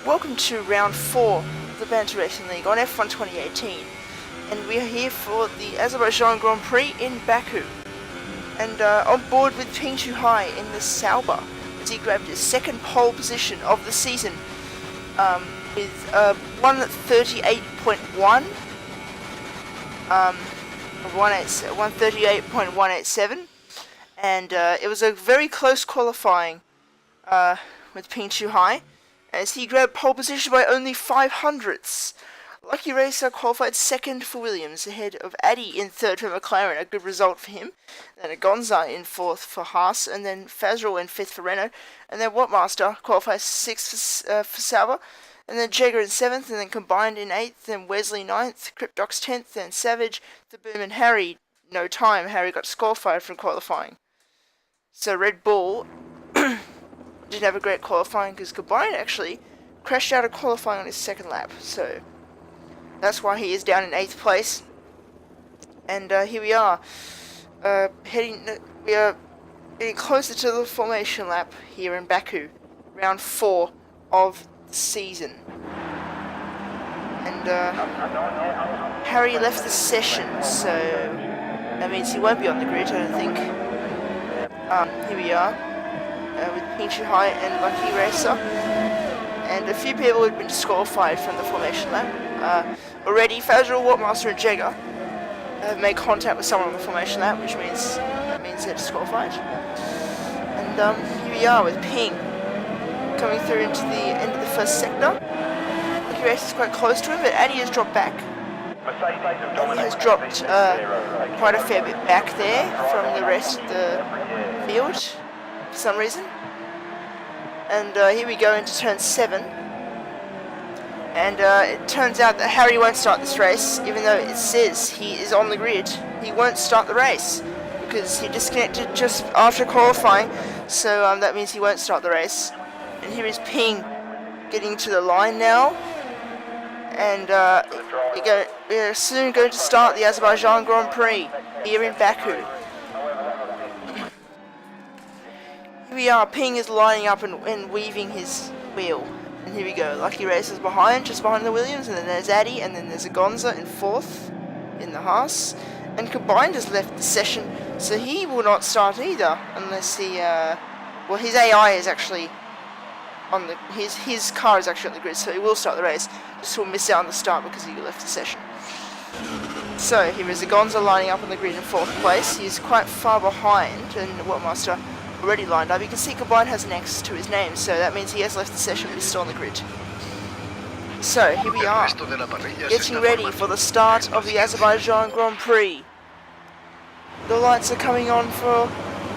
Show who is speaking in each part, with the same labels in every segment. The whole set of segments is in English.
Speaker 1: Welcome to round 4 of the Banter Racing League on F1 2018, and we are here for the Azerbaijan Grand Prix in Baku, and on board with Ping High in the Sauber as he grabbed his second pole position of the season with 138.1 138.187, and it was a very close qualifying with Ping High, as he grabbed pole position by only 500ths. Lucky Racer qualified second for Williams, ahead of Addy in third for McLaren, a good result for him. Then Agonza in fourth for Haas, and then Fazrell in fifth for Renault, and then Wattmaster qualified sixth for Sauber, and then Jagger in seventh, and then Combined in eighth, then Wesley ninth, Cryptox 10th, then Savage, the Boom, and Harry, no time. Harry got disqualified from qualifying. So Red Bull didn't have a great qualifying because Combined actually crashed out of qualifying on his second lap, so that's why he is down in 8th place. And here we are, we are getting closer to the formation lap here in Baku, round 4 of the season. And Harry left the session, so that means he won't be on the grid, I don't think. Here we are, with Ping High and Lucky Racer, and a few people had been disqualified from the formation lap. Already, Fazrell, Wattmaster, and Jagger have made contact with someone on the formation lap, which means they're disqualified. And here we are with Ping coming through into the end of the first sector. Lucky Racer is quite close to him, but Addy has dropped back. Addy has dropped quite a fair bit back there from the rest of the field for some reason. And here we go into turn 7. And it turns out that Harry won't start this race, even though it says he is on the grid. He won't start the race because he disconnected just after qualifying, so that means he won't start the race. And here is Ping getting to the line now, and we're soon going to start the Azerbaijan Grand Prix here in Baku. Here we are, Ping is lining up and weaving his wheel. And here we go, Lucky Racer's behind, just behind the Williams, and then there's Addy, and then there's Agonza in fourth in the Haas. And Combined has left the session, so he will not start either, unless he, well, his AI is actually on the, his car is actually on the grid, so he will start the race, just will miss out on the start because he left the session. So here is Agonza lining up on the grid in fourth place. He's quite far behind, and Wattmaster already lined up. You can see Combined has an X to his name, so that means he has left the session but is still on the grid. So here we are, getting ready for the start of the Azerbaijan Grand Prix. The lights are coming on for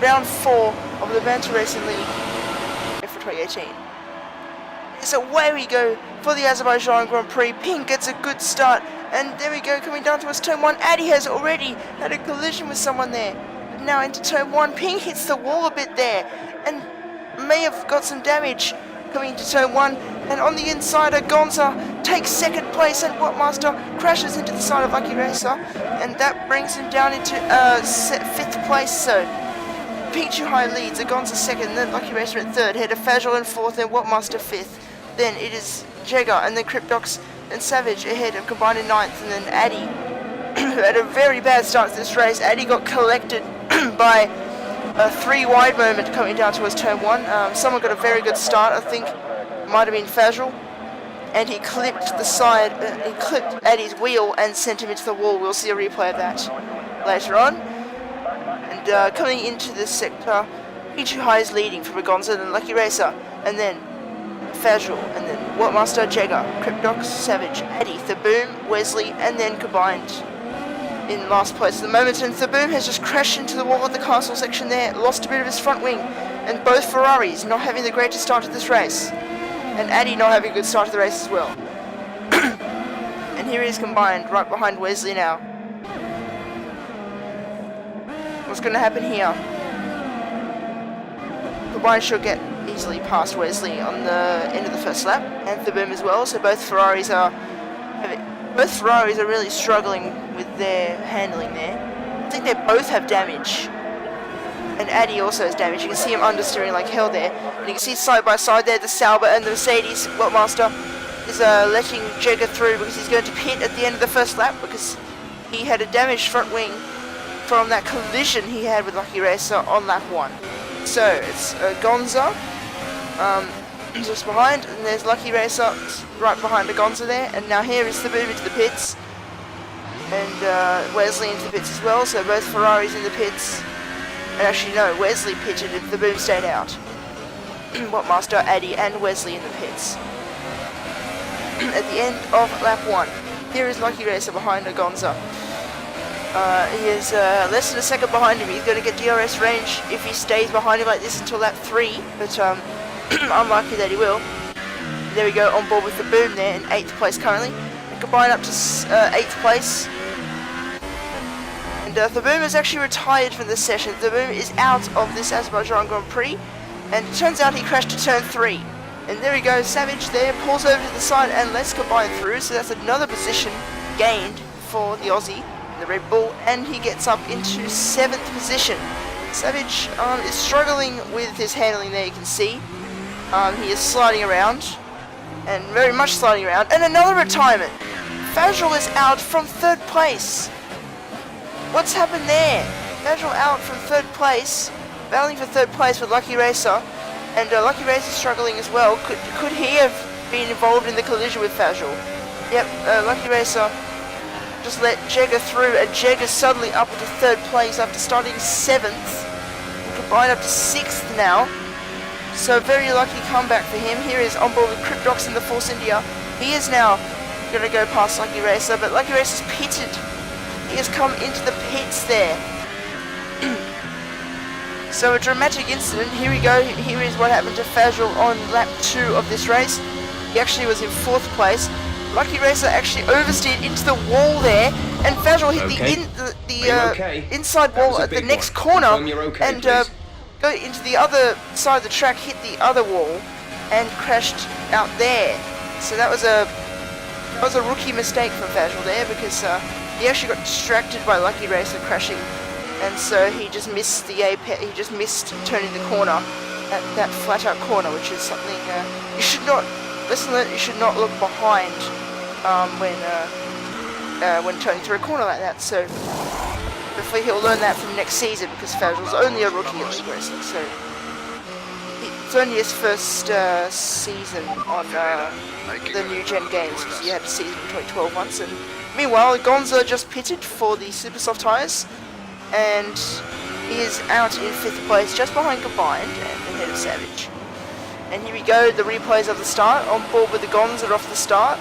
Speaker 1: round 4 of the Banter Racing League for 2018. So away we go for the Azerbaijan Grand Prix. Ping gets a good start, and there we go, coming down towards turn 1. Addy has already had a collision with someone there. Now into turn 1, Ping hits the wall a bit there and may have got some damage coming into turn 1, and on the inside Agonza takes second place, and Wattmaster crashes into the side of Lucky Racer, and that brings him down into 5th place. So Ping High leads, Agonza second, then Lucky Racer in third, ahead of Fazrell in fourth, and Wattmaster 5th. Then it is Jagger, and then Cryptox and Savage ahead of Combined in 9th, and then Addy, who had a very bad start to this race. Addy got collected by a 3 wide moment coming down towards turn 1. Someone got a very good start, I think it might have been Fazrell, and he clipped the side, he clipped Addy's wheel and sent him into the wall. We'll see a replay of that later on. And coming into this sector, Ping High is leading from Agonza, then Lucky Racer, and then Fazrell, and then Wattmaster, Jagger, Cryptox, Savage, Addy, the Boom, Wesley, and then Combined in last place at the moment. And Thaboom has just crashed into the wall of the castle section there, lost a bit of his front wing, and both Ferraris not having the greatest start to this race, and Addy not having a good start to the race as well. And here he is Combined, right behind Wesley now. What's going to happen here? Combined should get easily past Wesley on the end of the first lap, and Thaboom as well, so both Ferraris are really struggling with their handling there. I think they both have damage. And Addy also is damaged. You can see him understeering like hell there. And you can see side by side there the Sauber and the Mercedes. Whatmaster is letting Jagger through because he's going to pit at the end of the first lap because he had a damaged front wing from that collision he had with Lucky Racer on lap 1. So it's Agonza just behind, and there's Lucky Racer right behind Agonza there. And now here is the move into the pits. And Wesley into the pits as well, so both Ferraris in the pits. And actually no, Wesley pitted and the boom stayed out. Whatmaster, Addy and Wesley in the pits. At the end of lap 1, here is Lucky Racer behind Agonza. He is less than a second behind him. He's going to get DRS range if he stays behind him like this until lap 3, but unlikely that he will. There we go, on board with the boom there in 8th place currently. And combined up to 8th place. And the boom is actually retired from this session. The boom is out of this Azerbaijan Grand Prix, and it turns out he crashed to turn 3. And there we go, Savage there pulls over to the side and lets Combine through, so that's another position gained for the Aussie, the Red Bull, and he gets up into 7th position. Savage is struggling with his handling there, you can see. He is sliding around, and very much sliding around, and another retirement. Fajrul is out from 3rd place. What's happened there? Fajrul out from 3rd place, battling for 3rd place with Lucky Racer, and Lucky Racer struggling as well. Could he have been involved in the collision with Fajrul? Yep, Lucky Racer just let Jagger through, and Jagger suddenly up into 3rd place after starting 7th, combined up to 6th now. So very lucky comeback for him. Here is on board with Cryptox in the Force India. He is now going to go past Lucky Racer, but Lucky Racer's pitted. He has come into the pits there. So a dramatic incident. Here we go. Here is what happened to Fajrul on lap 2 of this race. He actually was in 4th place. Lucky Racer actually oversteered into the wall there, and Fajrul hit the inside wall at the next corner, and go into the other side of the track, hit the other wall, and crashed out there. So that was a rookie mistake from Fajrul there, because he actually got distracted by Lucky Racer crashing, and so he just missed the apex. He just missed turning the corner, that flat out corner, which is something you should not. Listen, you should not look behind when turning through a corner like that. So hopefully he'll learn that from next season, because Fajrul's only a rookie at league racing. So it's only his first season on the new gen games, because he had a season in 2012 once. And meanwhile, Agonza just pitted for the super soft tyres, and he is out in 5th place, just behind Combined and ahead of Savage. And here we go, the replays of the start, on board with Agonza off the start.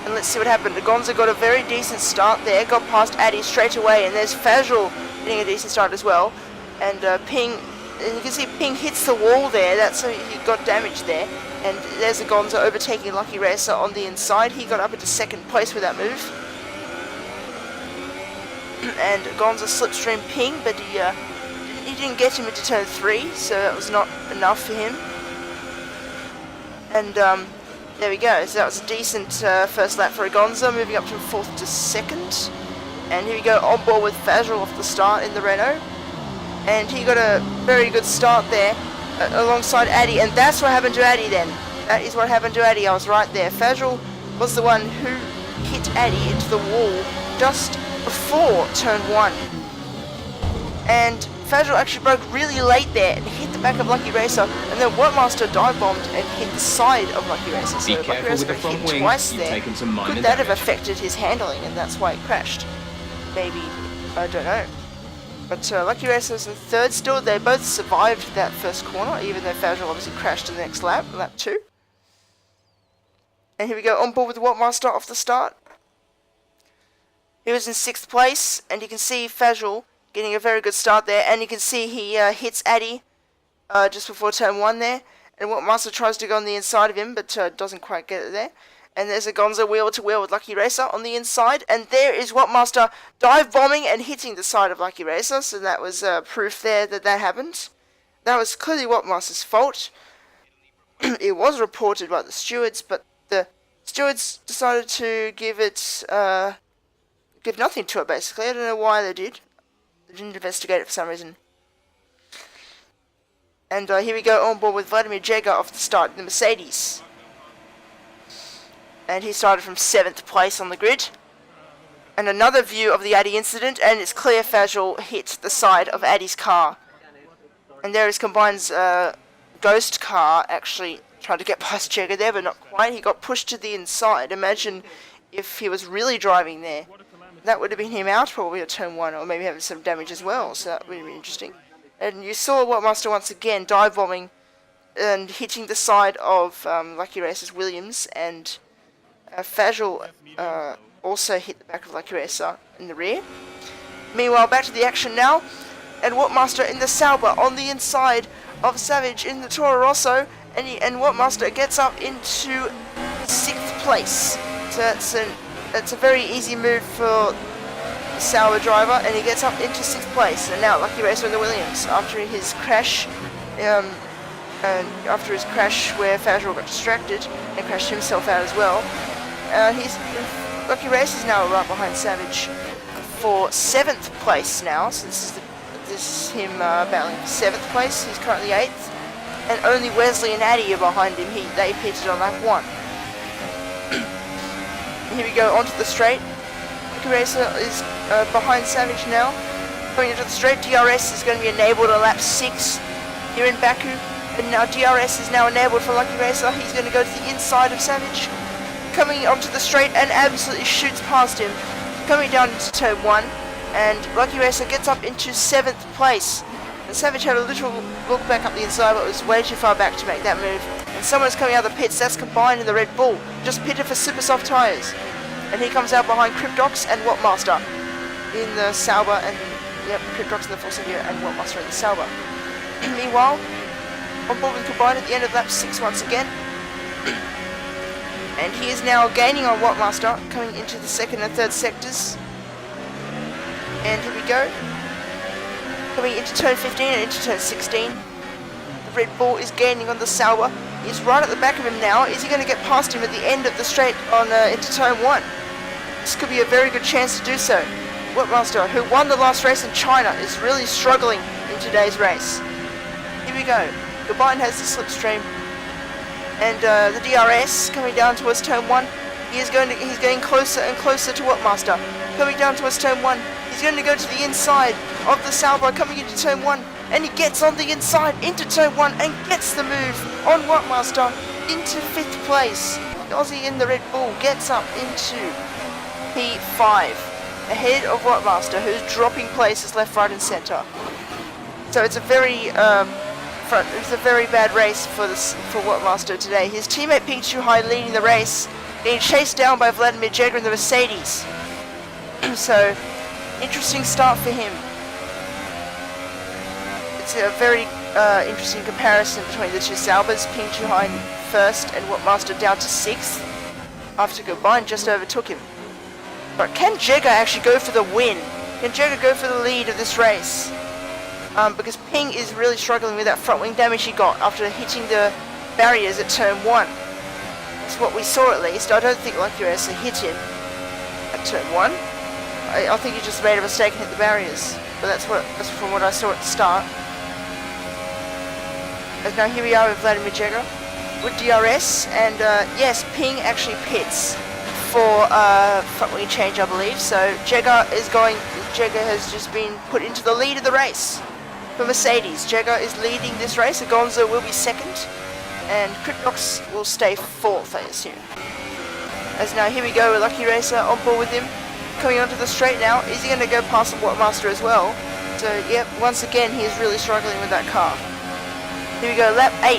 Speaker 1: And let's see what happened. Agonza got a very decent start there, got past Addy straight away, and there's Fajrul getting a decent start as well. And Ping, and you can see Ping hits the wall there, that's so he got damaged there. And there's Agonza overtaking Lucky Racer on the inside. He got up into 2nd place with that move. And Agonza slipstream Ping, but he didn't get him into turn 3, so that was not enough for him. And there we go, so that was a decent first lap for Agonza, moving up from 4th to 2nd. And here we go, on board with Fajrul off the start in the Renault. And he got a very good start there alongside Addy, and that's what happened to Addy then. That is what happened to Addy, I was right there. Fajrul was the one who hit Addy into the wall just before turn 1. And Fajrul actually broke really late there and hit the back of Lucky Racer, and then Whatmaster dive bombed and hit the side of Lucky Racer. So Lucky Racer got hit twice there. Could that have affected his handling, and that's why he crashed? Maybe, I don't know. But Lucky Racer was in 3rd still. They both survived that first corner, even though Fajrul obviously crashed in the next lap, lap 2. And here we go, on board with Whatmaster off the start. He was in 6th place, and you can see Fajrul getting a very good start there, and you can see he hits Addy just before turn 1 there, and Whatmaster tries to go on the inside of him, but doesn't quite get it there. And there's Agonza wheel to wheel with Lucky Racer on the inside, and there is Whatmaster dive bombing and hitting the side of Lucky Racer, so that was proof there that that happened. That was clearly Whatmaster's fault. It was reported by the stewards, but the stewards decided to give it, give nothing to it basically. I don't know why they did. They didn't investigate it for some reason. And here we go on board with Vladimir Jagger off the start in the Mercedes. And he started from 7th place on the grid. And another view of the Addy incident, and it's clear Fajal hit the side of Addy's car. And there is Combined's ghost car actually tried to get past Jagger there, but not quite. He got pushed to the inside. Imagine if he was really driving there. That would have been him out probably at turn 1, or maybe having some damage as well, so that would be interesting. And you saw Whatmaster once again dive bombing and hitting the side of Lucky Racer's Williams, and Fajal also hit the back of Lucky Racer in the rear. Meanwhile, back to the action now, and Whatmaster in the Sauber on the inside of Savage in the Toro Rosso, and Whatmaster gets up into 6th place. So it's a very easy move for the Sauber driver, and he gets up into 6th place. And now Lucky Racer in the Williams after his crash, where Fajal got distracted and crashed himself out as well. Lucky Racer's now right behind Savage for 7th place now. So this is him battling for 7th place. He's currently 8th, and only Wesley and Addy are behind him. They pitted on lap 1. Here we go onto the straight. Lucky Racer is behind Savage now. Going into the straight, DRS is going to be enabled on lap 6 here in Baku. And now DRS is now enabled for Lucky Racer. He's going to go to the inside of Savage. Coming onto the straight and absolutely shoots past him. Coming down into turn 1. And Lucky Racer gets up into 7th place. And Savage had a little look back up the inside, but was way too far back to make that move. And someone's coming out of the pits. That's Combined in the Red Bull. Just pitted for super soft tyres. And he comes out behind Cryptox and Whatmaster in the Sauber, and yep, Cryptox in the Force India and Whatmaster in the Sauber. Meanwhile, on board with Combined at the end of lap 6 once again. And he is now gaining on Whatmaster, coming into the 2nd and 3rd sectors. And here we go. Coming into turn 15 and into turn 16. The Red Bull is gaining on the Sauber. He's right at the back of him now. Is he going to get past him at the end of the straight on into turn 1? This could be a very good chance to do so. Whatmaster, who won the last race in China, is really struggling in today's race. Here we go. Combined has the slipstream, and the DRS coming down towards turn 1. He's getting closer and closer to Whatmaster. Coming down towards turn 1. He's going to go to the inside of the Sauber coming into turn 1. And he gets on the inside into turn 1 and gets the move on Whatmaster into 5th place. The Aussie in the Red Bull gets up into P5 ahead of Whatmaster, who's dropping places left, right and centre. So it's a very bad race for Whatmaster today. His teammate Ping Chuhai leading the race, being chased down by Vladimir Jagger in the Mercedes. So interesting start for him. It's a very interesting comparison between the two Saubers. Ping Chuhai 1st and Whatmaster down to 6th after Combined just overtook him. But can Jagger actually go for the win? Can Jagger go for the lead of this race? Because Ping is really struggling with that front wing damage he got after hitting the barriers at turn 1. That's what we saw at least. I don't think Lucky Racer hit him at turn 1. I think he just made a mistake and hit the barriers. But that's from what I saw at the start. And now here we are with Vladimir Jagger with DRS, and yes, Ping actually pits for front wing change, I believe. So Jagger has just been put into the lead of the race for Mercedes. Jagger is leading this race. Agonza will be 2nd, and Cryptox will stay 4th, I assume. As now here we go with Lucky Racer on board with him, coming onto the straight now. Is he going to go past the Whatmaster as well? So yep, once again he is really struggling with that car. Here we go, lap 8,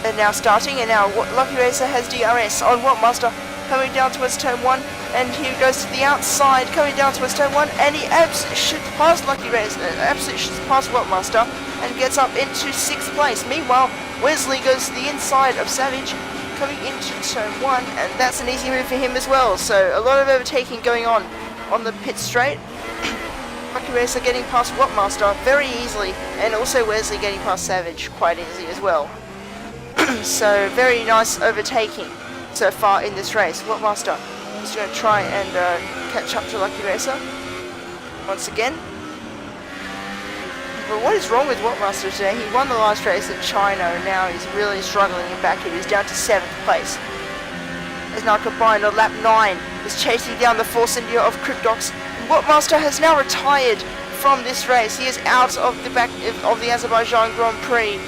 Speaker 1: and now starting, and now Lucky Racer has DRS on Whatmaster, coming down towards turn 1, and he goes to the outside, coming down towards turn 1, and he absolutely shoots past Lucky Racer, absolutely shoots past Whatmaster, and gets up into 6th place. Meanwhile, Wesley goes to the inside of Savage, coming into turn 1, and that's an easy move for him as well. So a lot of overtaking going on the pit straight. Lucky Racer getting past Whatmaster very easily, and also Wesley getting past Savage quite easily as well. So very nice overtaking so far in this race. Whatmaster is going to try and catch up to Lucky Racer once again. Well, what is wrong with Wattmaster today? He won the last race at China, and now he's really struggling in Baku. He's down to 7th place. Is now combined on lap 9. Is chasing down the Force India of Cryptox. Wattmaster has now retired from this race. He is out of the Azerbaijan Grand Prix,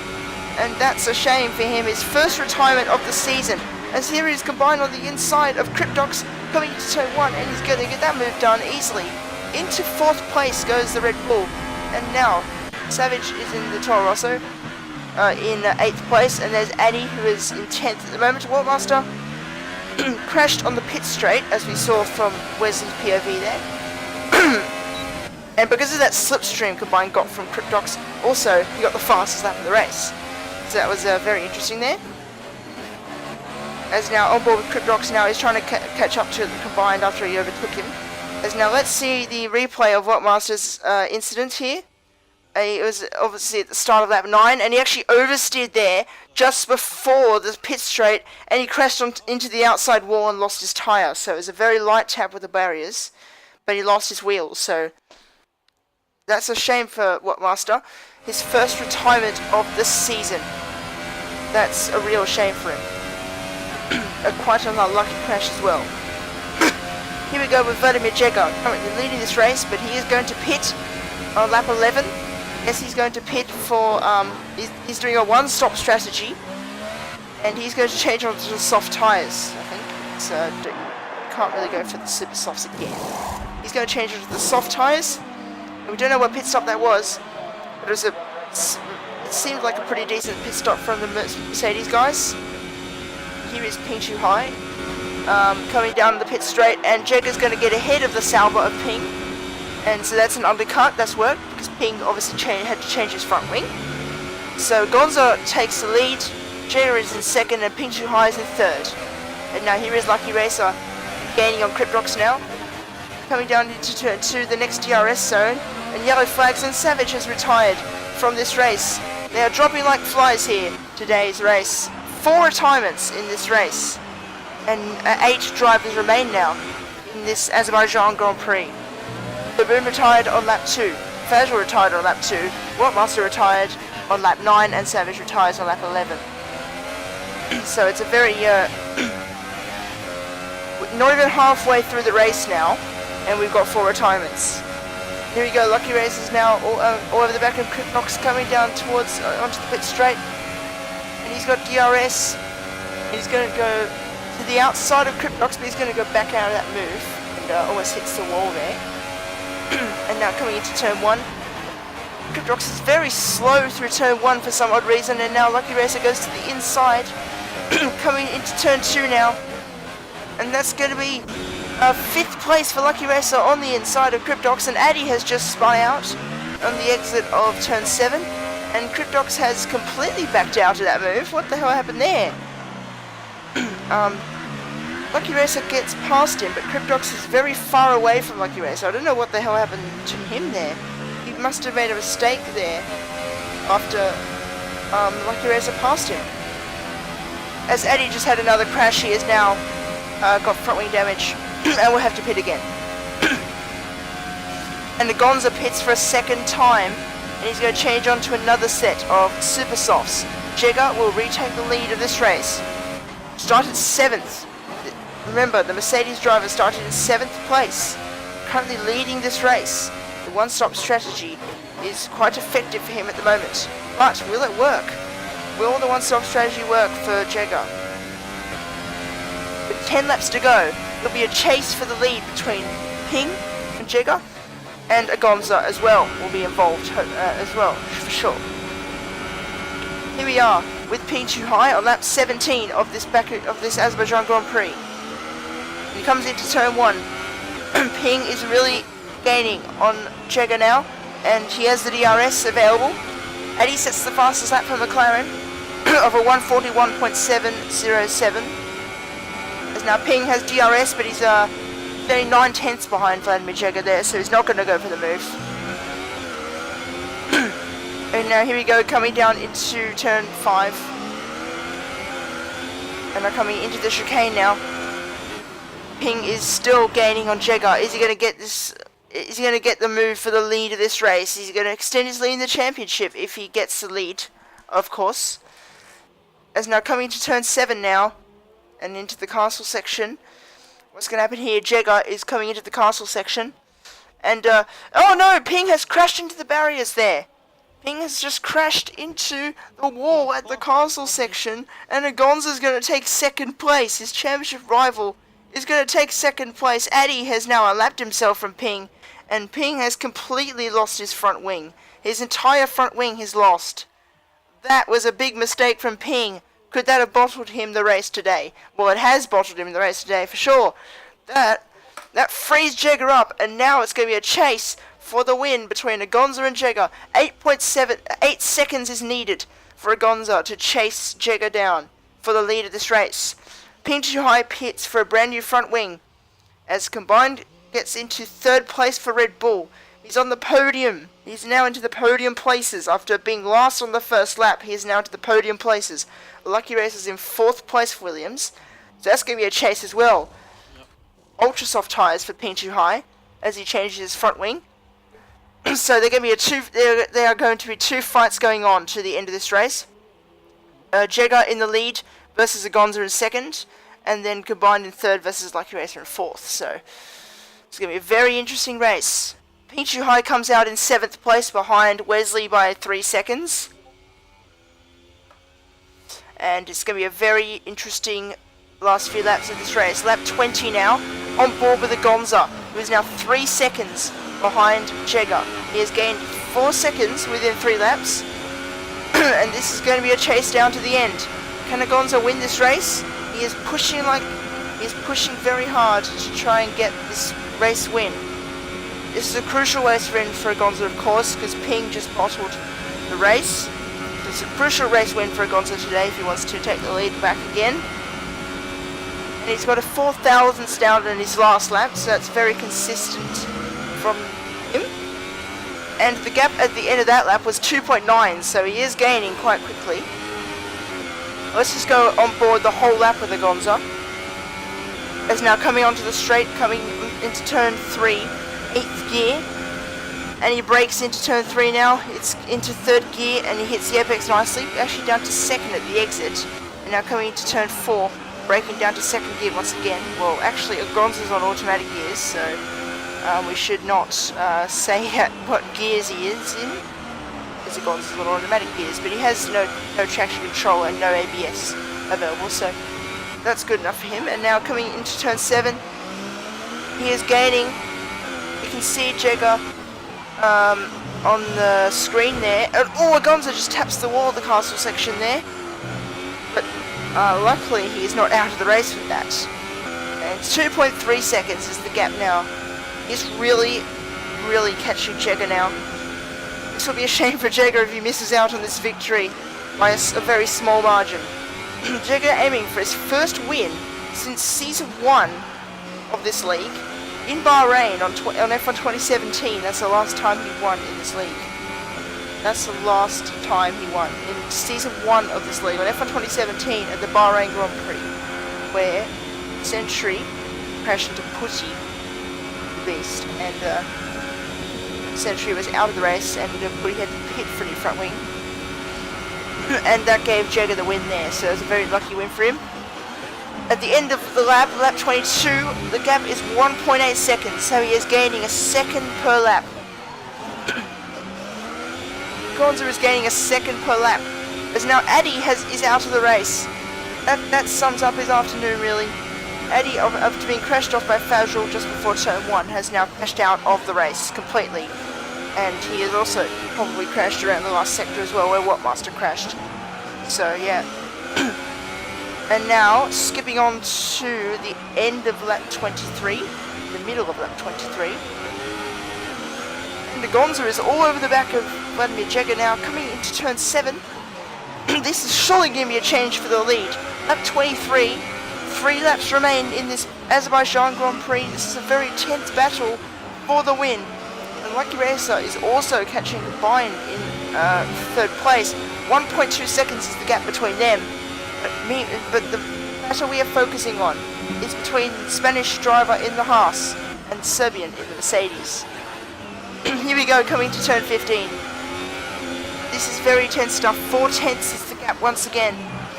Speaker 1: and that's a shame for him. His first retirement of the season. As here he is combined on the inside of Cryptox, coming into turn 1, and he's going to get that move done easily. Into 4th place goes the Red Bull, and now Savage is in the Toro Rosso in 8th place, and there's Addy, who is in 10th at the moment. Wattmaster crashed on the pit straight, as we saw from Wesley's POV there. And because of that slipstream combined got from Cryptox, also he got the fastest lap of the race. So that was very interesting there. As now on board with Cryptox, now he's trying to catch up to the combined after he overtook him. As now let's see the replay of Wattmaster's incident here. It was obviously at the start of lap 9, and he actually oversteered there just before the pit straight, and he crashed into the outside wall and lost his tyre. So it was a very light tap with the barriers, but he lost his wheels. So that's a shame for Wattmaster. His first retirement of the season. That's a real shame for him. Quite an unlucky crash as well. Here we go with Vladimir Jega, currently leading this race, but he is going to pit on lap 11. Yes, he's going to pit for, he's doing a one-stop strategy, and he's going to change onto the soft tyres, I think. So, can't really go for the super softs again. He's going to change onto the soft tyres, and we don't know what pit stop that was, but it seemed like a pretty decent pit stop from the Mercedes guys. Here is Ping Too High, coming down the pit straight, and Jega's going to get ahead of the Sauber of Ping. And so that's an undercut, that's worked, because Ping obviously had to change his front wing. So Agonza takes the lead, Jega is in 2nd, and Ping Too High is in 3rd. And now here is Lucky Racer, gaining on Cryptox now. Coming down into turn 2, the next DRS zone, and yellow flags, and Savage has retired from this race. They are dropping like flies here, today's race. 4 retirements in this race, and 8 drivers remain now in this Azerbaijan Grand Prix. Boom retired on lap 2, Fazal retired on lap 2, Wattmaster retired on lap 9, and Savage retires on lap 11. So it's a very, not even halfway through the race now, and we've got 4 retirements. Here we go, Lucky Racers now all over the back of Cryptox, coming down towards, onto the pit straight. And he's got DRS, he's going to go to the outside of Cryptox, but he's going to go back out of that move, and almost hits the wall there. And now coming into turn 1, Cryptox is very slow through turn 1 for some odd reason, and now Lucky Racer goes to the inside, coming into turn 2 now, and that's going to be 5th place for Lucky Racer on the inside of Cryptox, and Addy has just spun out on the exit of turn 7, and Cryptox has completely backed out of that move. What the hell happened there? Lucky Racer gets past him, but Cryptox is very far away from Lucky Racer. I don't know what the hell happened to him there. He must have made a mistake there after Lucky Racer passed him. As Addy just had another crash, he has now got front wing damage and will have to pit again. And Agonza pits for a 2nd time, and he's going to change on to another set of super softs. Jega will retake the lead of this race. Started 7th. Remember, the Mercedes driver started in 7th place, currently leading this race. The one-stop strategy is quite effective for him at the moment. But will it work? Will the one-stop strategy work for Jega? With 10 laps to go, there'll be a chase for the lead between Ping and Jega, and Agonza as well will be involved as well, for sure. Here we are with Ping Too High on lap 17 of this Azerbaijan Grand Prix. He comes into turn 1. Ping is really gaining on Jega now, and he has the DRS available. Addy sets the fastest lap for McLaren of a 141.707. As now Ping has DRS, but he's only 9/10 behind Vladimir Jega there, so he's not going to go for the move. And now here we go, coming down into turn 5. And we're coming into the chicane now. Ping is still gaining on Jega. Is he going to get this is going to get the move for the lead of this race. He's going to extend his lead in the championship if he gets the lead, of course. As now coming to turn 7 now, and into the castle section. What's going to happen here? Jagger is coming into the castle section. And, oh no! Ping has crashed into the barriers there. Ping has just crashed into the wall at the castle section, and Agonza is going to take second place. His championship rival is going to take second place. Addy has now unlapped himself from Ping, and Ping has completely lost his front wing. His entire front wing he's lost. That was a big mistake from Ping. Could that have bottled him the race today? Well, it has bottled him the race today, for sure. That frees Jagger up, and now it's going to be a chase for the win between Agonza and Jagger. 8 seconds is needed for Agonza to chase Jagger down for the lead of this race. Ping too high pits for a brand new front wing, as Combined gets into third place for Red Bull. He's on the podium. He's now into the podium places. After being last on the first lap, he is now into the podium places. Lucky Racer's in fourth place for Williams, so that's going to be a chase as well. Ultra soft tyres for Ping too high as he changes his front wing. So they're going to be there are going to be two fights going on to the end of this race. Jagger in the lead versus Agonza in second, and then Combined in third versus Lucky Racer in fourth. So it's going to be a very interesting race. Ping too high comes out in 7th place behind Wesley by 3 seconds. And it's going to be a very interesting last few laps of this race. Lap 20 now, on board with Agonza, who is now 3 seconds behind Jagger. He has gained 4 seconds within 3 laps. And this is going to be a chase down to the end. Can Agonza win this race? He is pushing very hard to try and get this race win. This is a crucial race win for Agonza, of course, because Ping just bottled the race. It's a crucial race win for Agonza today if he wants to take the lead back again. And he's got a 4,000th down in his last lap, so that's very consistent from him. And the gap at the end of that lap was 2.9, so he is gaining quite quickly. Let's just go on board the whole lap with Agonza. As now coming onto the straight, coming into turn 3, 8th gear. And he brakes into turn 3 now. It's into 3rd gear, and he hits the apex nicely. Actually down to 2nd at the exit. And now coming into turn 4, braking down to 2nd gear once again. Well, actually, Agonza's on automatic gears, so we should not say what gears he is in. Because Agonza's on automatic gears, but he has no traction control and no ABS available, so that's good enough for him. And now coming into turn 7, he is gaining. You can see Jagger on the screen there, and Agonza just taps the wall of the castle section there, but luckily he is not out of the race with that. And 2.3 seconds is the gap now. He's really catching Jagger now. This will be a shame for Jagger if he misses out on this victory by a very small margin. Jagger aiming for his first win since season 1 of this league. In Bahrain on F1 2017, that's the last time he won in this league. That's the last time he won in season 1 of this league on F1 2017 at the Bahrain Grand Prix, where Sentry crashed into Putty, the beast, and Sentry was out of the race, and Putty had to pit for the front wing, and that gave Jagger the win there. So it was a very lucky win for him. At the end of the lap 22, the gap is 1.8 seconds, so he is gaining a second per lap. Agonza is gaining a second per lap, as now Addy is out of the race. That sums up his afternoon, really. Addy, after being crashed off by Fazrul just before turn 1, has now crashed out of the race completely. And he has also probably crashed around the last sector as well, where Wattmaster crashed. So, yeah. And now, skipping on to the end of lap 23, the middle of lap 23. And Agonza is all over the back of Vladimir Jagger now, coming into turn 7. This is surely going to be a change for the lead. Lap 23, 3 laps remain in this Azerbaijan Grand Prix. This is a very tense battle for the win. And Lucky Racer is also catching Combined in 3rd place. 1.2 seconds is the gap between them. But the battle we are focusing on is between the Spanish driver in the Haas and Serbian in the Mercedes. Here we go, coming to turn 15. This is very tense stuff. 4 tenths is the gap once again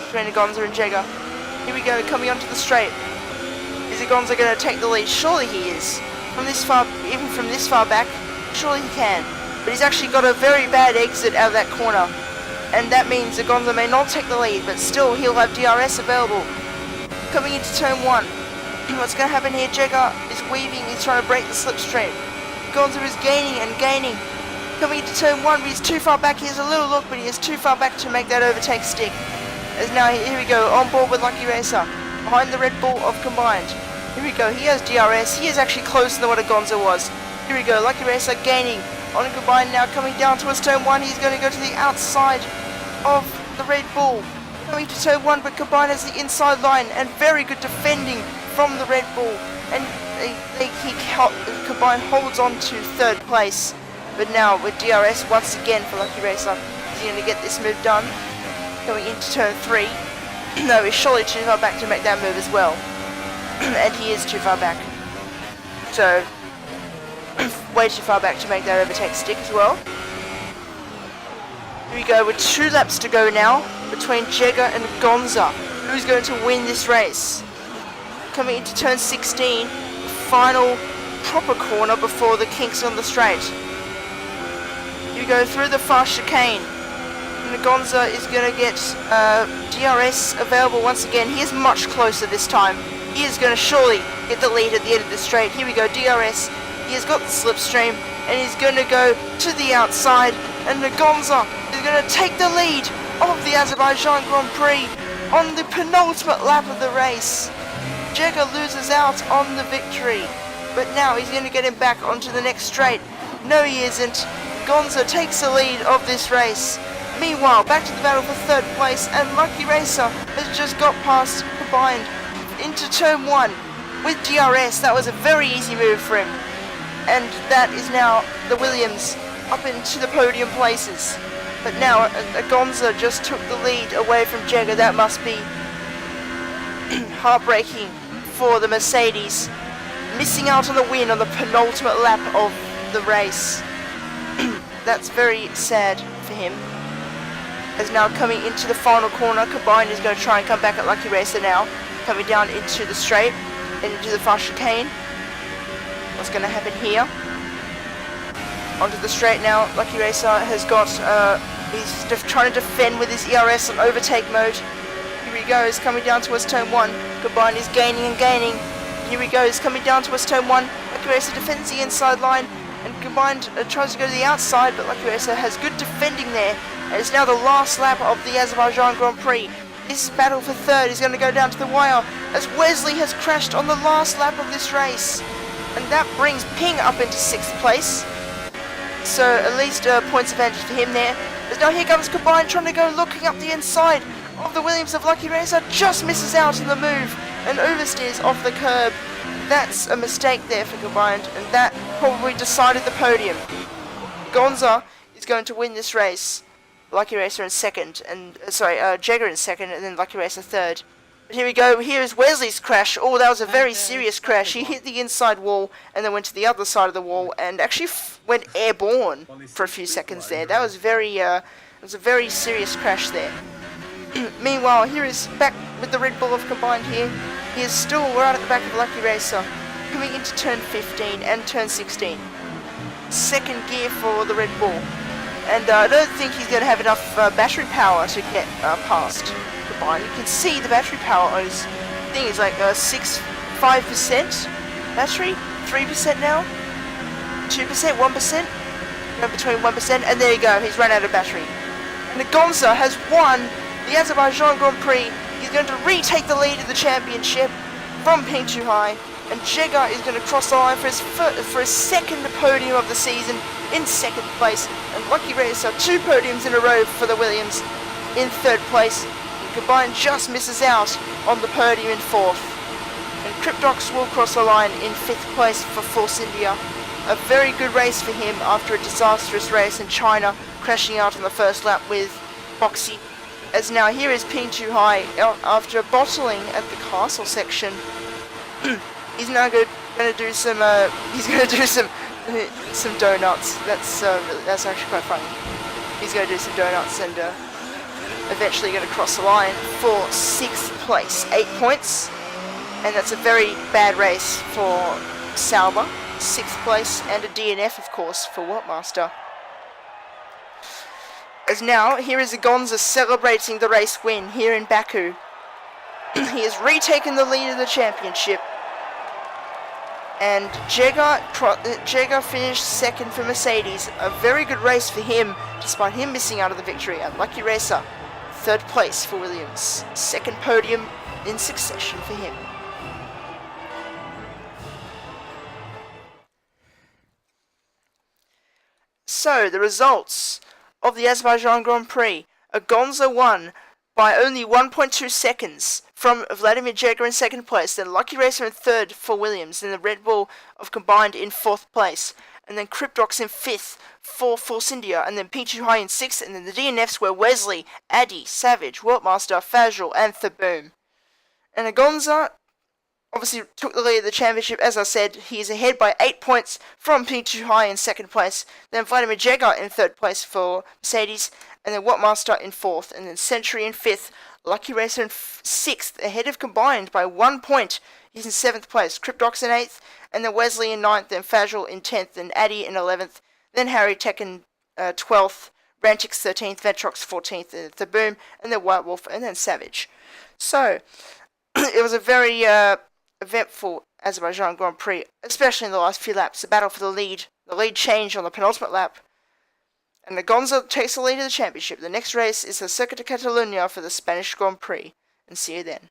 Speaker 1: between Agonza and Jagger. Here we go, coming onto the straight. Is Agonza going to take the lead? Surely he is. From this far, even from this far back, surely he can. But he's actually got a very bad exit out of that corner. And that means Agonza may not take the lead, but still he'll have DRS available. Coming into turn 1. What's going to happen here? Jagger is weaving, he's trying to break the slipstream. Agonza is gaining and gaining. Coming into turn 1, but he's too far back. He has a little look, but he is too far back to make that overtake stick. As now, here we go, on board with Lucky Racer, behind the Red Bull of Combined. Here we go, he has DRS, he is actually closer than what Agonza was. Here we go, Lucky Racer gaining on Combined now, coming down towards turn 1, he's going to go to the outside of the Red Bull. Coming to turn 1, but Combined has the inside line, and very good defending from the Red Bull. And Combined holds on to 3rd place. But now with DRS once again for Lucky Racer, he's going to get this move done. Going into turn 3. No, he's surely too far back to make that move as well. And he is too far back. So, way too far back to make that overtake stick as well. Here we go with 2 laps to go now between Jagger and Agonza. Who's going to win this race? Coming into turn 16, final proper corner before the kinks on the straight. You go through the fast chicane. And Agonza is going to get DRS available once again. He is much closer this time. He is going to surely get the lead at the end of the straight. Here we go, DRS. He has got the slipstream and he's going to go to the outside. And Agonza is going to take the lead of the Azerbaijan Grand Prix on the penultimate lap of the race. Jagger loses out on the victory, but now he's going to get him back onto the next straight. No, he isn't. Agonza takes the lead of this race. Meanwhile, back to the battle for 3rd place, and Lucky Racer has just got past Combined into turn 1 with DRS. That was a very easy move for him, and that is now the Williams up into the podium places. But now Agonza just took the lead away from Jagger. That must be heartbreaking for the Mercedes, missing out on the win on the penultimate lap of the race. That's very sad for him. As now coming into the final corner, Combined is going to try and come back at Lucky Racer now, coming down into the straight and into the fast chicane. What's going to happen here? Onto the straight now. Lucky Racer has got he's trying to defend with his ERS on overtake mode. Here he goes, coming down towards turn 1. Combined is gaining and gaining. Here he goes, coming down towards turn 1. Lucky Racer defends the inside line, and Combined tries to go to the outside, but Lucky Racer has good defending there. And it's now the last lap of the Azerbaijan Grand Prix. This battle for 3rd is going to go down to the wire, as Wesley has crashed on the last lap of this race. And that brings Ping up into 6th place. So at least points advantage for him there. As now here comes Combined trying to go looking up the inside of the Williams of Lucky Racer. Just misses out in the move and oversteers off the curb. That's a mistake there for Combined, and that probably decided the podium. Agonza is going to win this race. Lucky Racer in 2nd, and Jagger in 2nd, and then Lucky Racer 3rd. But here we go, here is Wesley's crash. Oh, that was a very serious crash. He hit the inside wall, and then went to the other side of the wall, and actually went airborne for a few seconds there. That was it was a very serious crash there. Meanwhile, here is back with the Red Bull of Combined here. He is still right at the back of Lucky Racer, coming into turn 15 and turn 16. 2nd gear for the Red Bull. And I don't think he's going to have enough battery power to get past Combined. You can see the battery power on his thing is like 5% battery, 3% now, 2%, 1%, between 1%, and there you go, he's run out of battery. And Agonza has won the Azerbaijan Grand Prix. He's going to retake the lead of the championship from Ping Too High, and Jagger is going to cross the line for his 2nd podium of the season in 2nd place, and Lucky Racer 2 podiums in a row for the Williams in 3rd place. And Combined just misses out on the podium in 4th, and Cryptox will cross the line in 5th place for Force India. A very good race for him after a disastrous race in China, crashing out on the first lap with Boxy. As now here is Ping Too High after bottling at the castle section. He's now going to do some some donuts. That's actually quite funny. He's going to do some donuts and eventually going to cross the line for 6th place, 8 points, and that's a very bad race for Sauber. 6th place and a DNF, of course, for Wortmaster. As now, here is Agonza celebrating the race win here in Baku. He has retaken the lead of the championship. And Jagger finished 2nd for Mercedes. A very good race for him, despite him missing out of the victory. Unlucky racer. 3rd place for Williams. 2nd podium in succession for him. So, the results of the Azerbaijan Grand Prix. Agonza won by only 1.2 seconds from Vladimir Jagger in 2nd place, then Lucky Racer in 3rd for Williams, then the Red Bull of Combined in 4th place, and then Cryptox in 5th for Force India, and then P2 High in 6th, and then the DNFs were Wesley, Addy, Savage, Wortmaster, Fajal, and Thaboom. And Agonza obviously took the lead of the championship. As I said, he is ahead by 8 points from P2 High in 2nd place, then Vladimir Jagger in 3rd place for Mercedes, and then Wortmaster in 4th, and then Century in 5th, Lucky Racer in 6th, ahead of Combined by 1 point. He's in 7th place, Cryptox in 8th, and then Wesley in 9th, then Fajal in 10th, then Addy in 11th, then Harry Tech in 12th, Rantix 13th, Ventrox 14th, and Thaboom, and then White Wolf, and then Savage. So, it was a very eventful Azerbaijan Grand Prix, especially in the last few laps. The battle for the lead changed on the penultimate lap, and Agonza takes the lead of the championship. The next race is the Circuit de Catalunya for the Spanish Grand Prix, and see you then.